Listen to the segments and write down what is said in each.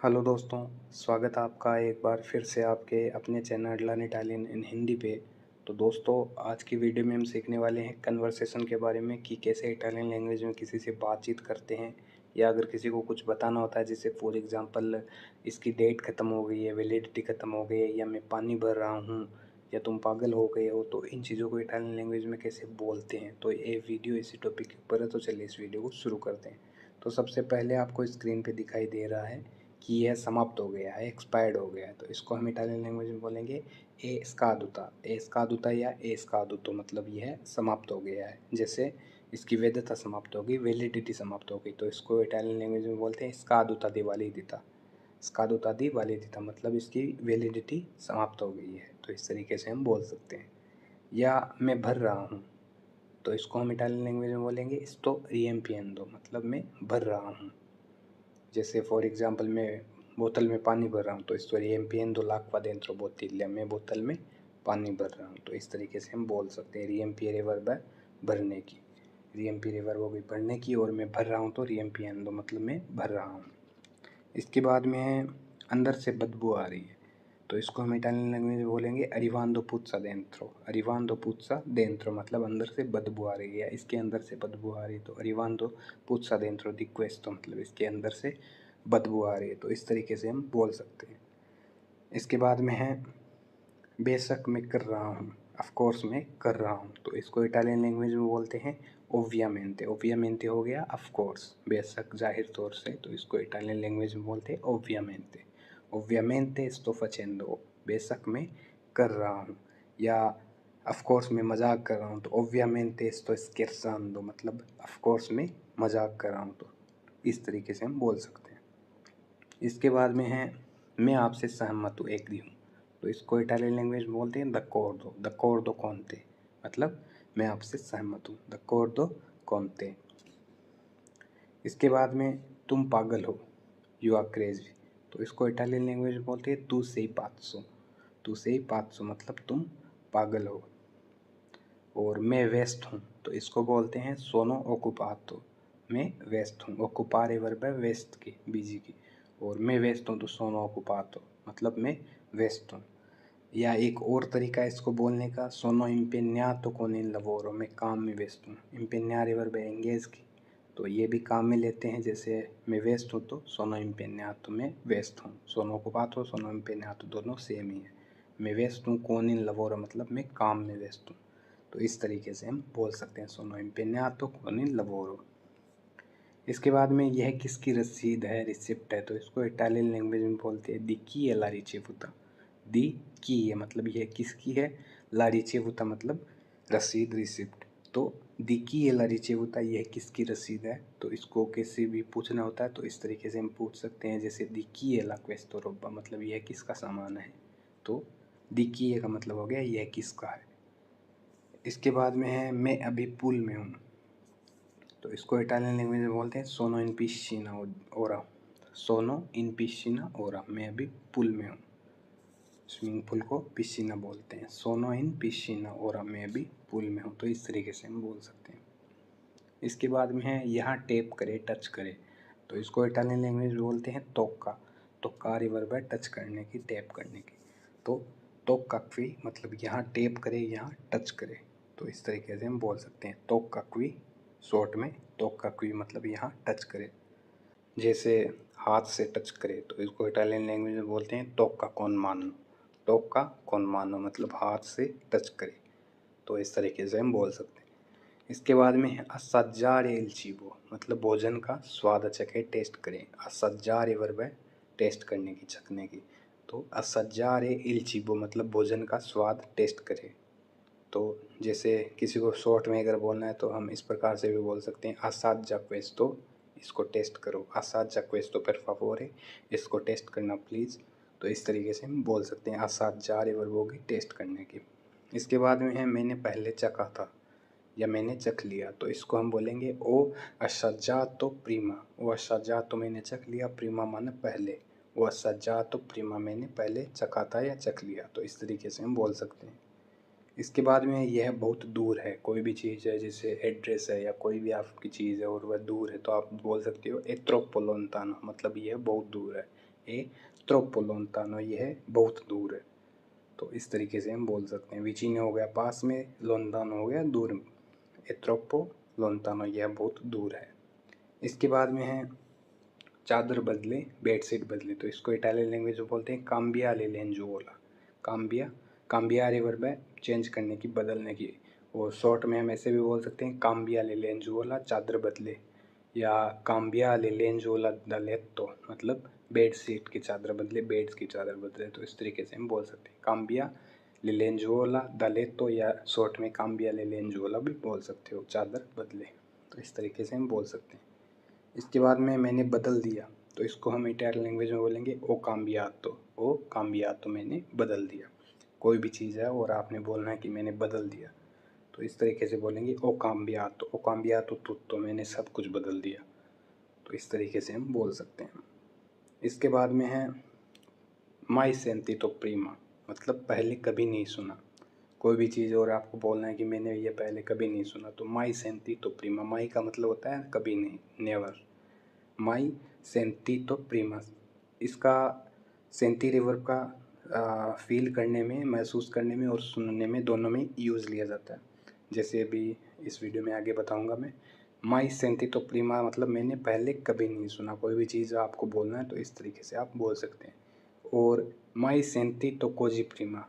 Hello दोस्तों, स्वागत है आपका एक बार फिर से आपके अपने चैनल लर्न इटालियन इन हिंदी पे। तो दोस्तों, आज की वीडियो में हम सीखने वाले हैं कन्वर्सेशन के बारे में कि कैसे इटालियन लैंग्वेज में किसी से बातचीत करते हैं, या अगर किसी को कुछ बताना होता है, जैसे फॉर एग्जांपल इसकी डेट ख़त्म हो गई है, वैलिडिटी ख़त्म हो गई है, या मैं पानी भर रहा हूँ, या तुम पागल हो गए हो, तो इन चीज़ों को इटालियन लैंग्वेज में कैसे बोलते हैं। तो ये वीडियो इसी टॉपिक के ऊपर है, तो चलिए इस वीडियो को शुरू करते हैं। तो सबसे पहले आपको स्क्रीन पे दिखाई दे रहा है कि यह समाप्त हो गया है, एक्सपायर्ड हो गया है। तो इसको हम इटालियन लैंग्वेज में बोलेंगे ए स्कादुता या ए स्कादुतो, मतलब यह समाप्त हो गया है। जैसे इसकी वैधता समाप्त हो गई, वैलिडिटी समाप्त हो गई, तो इसको इटालियन लैंग्वेज में बोलते हैं स्कादुता दी वैलिडिता, मतलब इसकी वैलिडिटी समाप्त हो गई है। तो इस तरीके से हम बोल सकते हैं। या मैं भर रहा हूँ, तो इसको हम इटालियन लैंग्वेज में बोलेंगे sto riempiendo, मतलब मैं भर रहा हूँ। जैसे फॉर एग्जांपल मैं बोतल में पानी भर रहा हूँ, तो sto riempiendo l'acqua dentro bottiglia, मैं बोतल में पानी भर रहा हूँ। तो इस तरीके से हम बोल सकते हैं। riempire वर्ब है भरने की, riempire वर्ब हो गई भरने की, और मैं भर रहा हूँ तो riempiendo मतलब मैं भर रहा हूँ। इसके बाद में है अंदर से बदबू आ रही है, तो इसको हम इटालियन लैंग्वेज में बोलेंगे arrivando puzza dentro, मतलब अंदर से बदबू आ रही है, इसके अंदर से बदबू आ रही है। तो arrivando puzza dentro di questo, मतलब इसके अंदर से बदबू आ रही है। तो इस तरीके से हम बोल सकते हैं। इसके बाद में है बेशक मैं कर रहा हूँ, ऑफकोर्स मैं कर रहा हूँ, तो इसको इटालियन लैंग्वेज में बोलते हैं ओवियामेंटे हो गया ऑफकोर्स, बेशक जाहिर तौर से, तो इसको इटालियन लैंग्वेज में बोलते हैं ओवियामेंटे sto facendo, बेशक मैं कर रहा हूँ। या ऑफकोर्स मैं मजाक कर रहा हूँ, तो ओवियामेंटे sto scherzando, मतलब ऑफकोर्स मैं मजाक कर रहा हूँ। तो इस तरीके से हम बोल सकते हैं। इसके बाद में है मैं आपसे सहमत हूँ, एग्री हूँ, तो इसको इटालियन लैंग्वेज में बोलते हैं d'accordo con te, मतलब मैं आपसे सहमत हूँ, d'accordo con te। इसके बाद में तुम पागल हो, यू आर क्रेजी, तो इसको इटालियन लैंग्वेज में बोलते हैं तू से पाँच सौ, मतलब तुम पागल हो। और मैं व्यस्त हूँ, तो इसको बोलते हैं सोनो ओकुपातो, मैं व्यस्त हूँ। ओकुपारे वर्ब है व्यस्त की, बिजी की, और मैं व्यस्त हूँ तो सोनो ओकुपातो, मतलब मैं व्यस्त हूँ। या एक और तरीका है इसको बोलने का, सोनो इम्पेन्यातो con il lavoro, मैं काम में व्यस्त हूँ। इम्पेन्यारे वर्ब है एंगेज की, तो ये भी काम में लेते हैं। जैसे मैं व्यस्त हूँ तो सोनो इम्पेन्यातो, मैं व्यस्त हूँ। सोनो ओकुपातो सोनो इम्पेन्यातो दोनों सेम ही है। मैं व्यस्त हूँ con il lavoro, मतलब मैं काम में व्यस्त हूँ। तो इस तरीके से हम बोल सकते हैं सोनो इम्पेन्यातो con il lavoro। इसके बाद में यह किसकी रसीद है, रिसिप्ट है, तो इसको इटालियन लैंग्वेज में बोलते हैं दी की है ला रिcevuta। दी की है मतलब यह किसकी है, ला रिcevuta मतलब रसीद, रिसिप्ट। तो दी की है ला रिcevuta, यह किसकी रसीद है। तो इसको किसी भी पूछना होता है तो इस तरीके से हम पूछ सकते हैं। जैसे दी की है ला questo roba, मतलब यह किसका सामान है, तो दी की है का मतलब हो गया यह किसका है। इसके बाद में है मैं अभी पूल में हूँ, तो इसको इटालियन लैंग्वेज में बोलते हैं सोनो इन पिस्सीना ओरा, मैं अभी पूल में हूँ। स्विमिंग पूल को पिस्सीना बोलते हैं, सोनो इन पिस्सीना ओरा, मैं अभी पूल में हूँ। तो इस तरीके से हम बोल सकते हैं। इसके बाद में है यहाँ टैप करे, टच करे, तो इसको इटालियन लैंग्वेज में बोलते हैं तोक्का रिवर्ब है टच करने की, टैप करने की। तो तोक्का क्वी, मतलब यहाँ टैप करे, यहाँ टच करे। तो इस तरीके से हम बोल सकते हैं तोक्का क्वी, शॉर्ट में तोक्का क्वी, मतलब यहाँ टच करे। जैसे हाथ से टच करे, तो इसको इटालियन लैंग्वेज में बोलते हैं टोक्का कौन मानो, मतलब हाथ से टच करे। तो इस तरीके से हम बोल सकते हैं। इसके बाद में है assaggiare il cibo, मतलब भोजन का स्वाद चखे, टेस्ट करें। assaggiare वर्ब है टेस्ट करने की, चखने की। तो assaggiare il cibo मतलब भोजन का स्वाद टेस्ट करें। तो जैसे किसी को शॉर्ट में अगर बोलना है तो हम इस प्रकार से भी बोल सकते हैं assaggia questo, इसको टेस्ट करो। assaggia questo per favore, इसको टेस्ट करना प्लीज़। तो इस तरीके से हम बोल सकते हैं assaggiare वर्ब होगी टेस्ट करने की। इसके बाद में है मैंने पहले चखा था या मैंने चख लिया, तो इसको हम बोलेंगे ओ assaggiato prima। ओ assaggiato मैंने चख लिया, प्रीमा माने पहले, ओ assaggiato prima मैंने पहले चखा था या चख लिया। तो इस तरीके से हम बोल सकते हैं। इसके बाद में यह बहुत दूर है, कोई भी चीज़ है, जैसे एड्रेस है या कोई भी आपकी चीज़ है और वह दूर है, तो आप बोल सकते हो è troppo lontano, मतलब यह बहुत दूर है, ए troppo lontano, ये है बहुत दूर है। तो इस तरीके से हम बोल सकते हैं। vicino हो गया पास में, lontano हो गया दूर में, ए troppo lontano यह बहुत दूर है। इसके बाद में है चादर बदले, बेडशीट बदले, तो इसको इटालियन लैंग्वेज में बोलते हैं काम्बिया ले लेंजुओला। काम्बिया, काम्बियारे वर्ब है चेंज करने की, बदलने की, और शॉर्ट में हम ऐसे भी बोल सकते हैं काम्बिया ले लेंजुओला चादर बदले, या काम्बिया ले लेंजुओला द लेत्तो, मतलब बेड शीट की चादर बदले, बेड्स की चादर बदले। तो इस तरीके से हम बोल सकते हैं काम्बिया ले लेंजुओला द लेत्तो, या शॉर्ट में काम्बिया ले लेंजुओला भी बोल सकते हो, चादर बदले। तो इस तरीके से हम बोल सकते हैं। इसके बाद में मैंने बदल दिया, तो इसको हम इटालियन लैंग्वेज में बोलेंगे ओ काम्बियातो। ओ काम्बियातो, मैंने बदल दिया। कोई भी चीज़ है और आपने बोलना है कि मैंने बदल दिया, तो इस तरीके से बोलेंगे ओ काम्बियातो। ओ काम्बियातो तुत्तो, मैंने सब कुछ बदल दिया। तो इस तरीके से हम बोल सकते हैं। इसके बाद में है माई सेंटितो प्रीमा, मतलब पहले कभी नहीं सुना। कोई भी चीज़ और आपको बोलना है कि मैंने ये पहले कभी नहीं सुना, तो माई सेंटितो प्रीमा। माई का मतलब होता है कभी नहीं, नेवर। माई सेंटितो प्रीमा, इसका सेंटी रिवर्ब का फील करने में, महसूस करने में और सुनने में, दोनों में यूज़ लिया जाता है। जैसे अभी इस वीडियो में आगे बताऊंगा मैं। माई सेंटितो प्रीमा मतलब मैंने पहले कभी नहीं सुना। कोई भी चीज़ आपको बोलना है तो इस तरीके से आप बोल सकते हैं। और माई सेंटितो कोजी प्रीमा,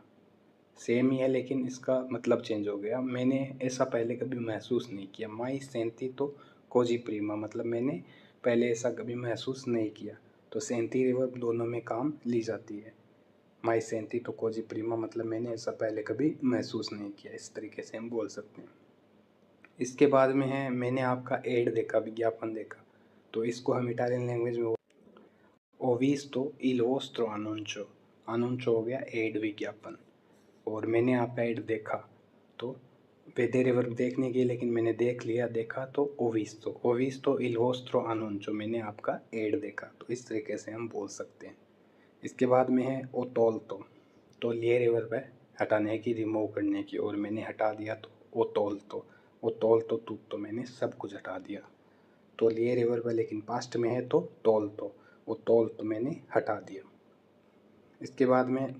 सेम ही है लेकिन इसका मतलब चेंज हो गया। मैंने ऐसा पहले कभी महसूस नहीं किया। माई सेंटितो कोजी प्रीमा मतलब मैंने पहले ऐसा कभी महसूस नहीं किया। तो सेंटी रिवर्ब दोनों में काम ली जाती है। माई सेंटितो कोजी प्रीमा मतलब मैंने ऐसा पहले कभी महसूस नहीं किया। इस तरीके से हम बोल सकते हैं। इसके बाद में है मैंने आपका एड देखा, विज्ञापन देखा, तो इसको हम इटालियन लैंग्वेज में हो visto il vostro annuncio। annuncio हो गया एड, विज्ञापन। और मैंने आपका एड देखा, तो वेदरे वर्ब देखने की, लेकिन मैंने देख लिया, देखा, तो हो visto il vostro annuncio, मैंने आपका एड देखा। तो इस तरीके से हम बोल सकते हैं। इसके बाद में है ओ तोल्तो। तो ये वर्ब है हटाने की, रिमूव करने की, और मैंने हटा दिया तो ओ तोल्तो। ओ तोल्तो tutto, मैंने सब कुछ हटा दिया। तो लिए रिवर्ब है लेकिन पास्ट में है तो तोल्तो। वो तोल्तो मैंने हटा दिया। इसके बाद में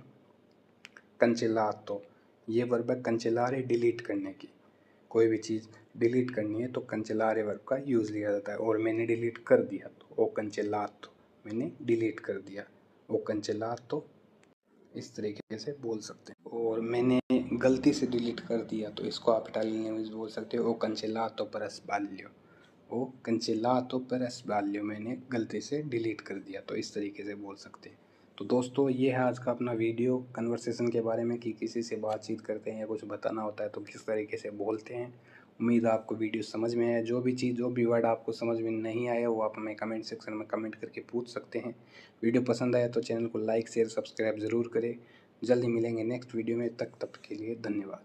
कंचेलातो, ये वर्ब है कंचेलारे, डिलीट करने की। कोई भी चीज़ डिलीट करनी है तो कंचेलारे वर्ब का यूज़ लिया जाता है। और मैंने डिलीट कर दिया तो ओ कंचेलातो, मैंने डिलीट कर दिया, ओ कंचेलातो। इस तरीके से बोल सकते हैं। और मैंने गलती से डिलीट कर दिया तो इसको आप इटालियन लैंग्वेज बोल सकते हो ओ कंचेलातो पर sbaglio। ओ कंचेलातो पर sbaglio, मैंने गलती से डिलीट कर दिया, तो इस तरीके से बोल सकते हैं। तो दोस्तों ये है आज का अपना वीडियो कन्वर्सेशन के बारे में, कि किसी से बातचीत करते हैं या कुछ बताना होता है तो किस तरीके से बोलते हैं। उम्मीद है आपको वीडियो समझ में आया। जो भी चीज़, जो भी वर्ड आपको समझ में नहीं आया वो आप हमें कमेंट सेक्शन में कमेंट करके पूछ सकते हैं। वीडियो पसंद आया तो चैनल को लाइक शेयर सब्सक्राइब ज़रूर करें। जल्दी मिलेंगे नेक्स्ट वीडियो में, तब के लिए धन्यवाद।